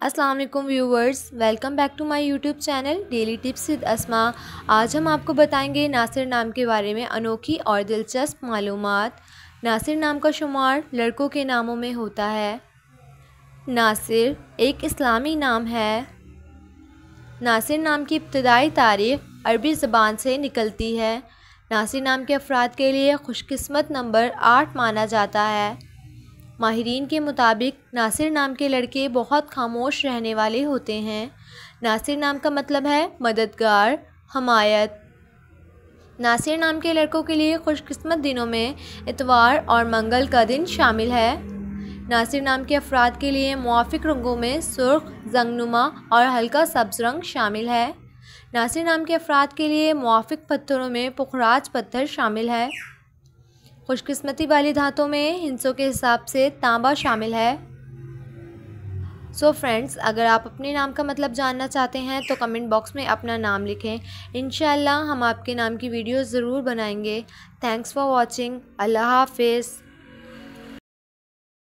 अस्सलाम वालेकुम viewers, welcome back to my YouTube channel daily tips with Asma. आज हम आपको बताएंगे नासिर नाम के बारे में अनोखी और दिलचस्प मालूमात। नासिर नाम का शुमार लड़कों के नामों में होता है। नासिर एक इस्लामी नाम है। नासिर नाम की इब्तिदाई तारीख़ अरबी ज़बान से निकलती है। नासिर नाम के अफराद के लिए खुशकिस्मत नंबर 8 माना जाता है। माहिरीन के मुताबिक नासिर नाम के लड़के बहुत खामोश रहने वाले होते हैं। नासिर नाम का मतलब है मददगार, हमायत। नासिर नाम के लड़कों के लिए खुशकिस्मत दिनों में इतवार और मंगल का दिन शामिल है। नासिर नाम के अफराद के लिए मुआफ़िक रंगों में सुर्ख, जंगनुमा और हल्का सब्ज़ रंग शामिल है। नासिर नाम के अफराद के लिए मुआफ़िक पत्थरों में पुखराज पत्थर शामिल है। खुशकिस्मती वाली धातों में हिंसों के हिसाब से तांबा शामिल है। सो फ्रेंड्स, अगर आप अपने नाम का मतलब जानना चाहते हैं तो कमेंट बॉक्स में अपना नाम लिखें। इंशाअल्लाह हम आपके नाम की वीडियो ज़रूर बनाएंगे। Thanks for watching. अल्लाह हाफ़िज़।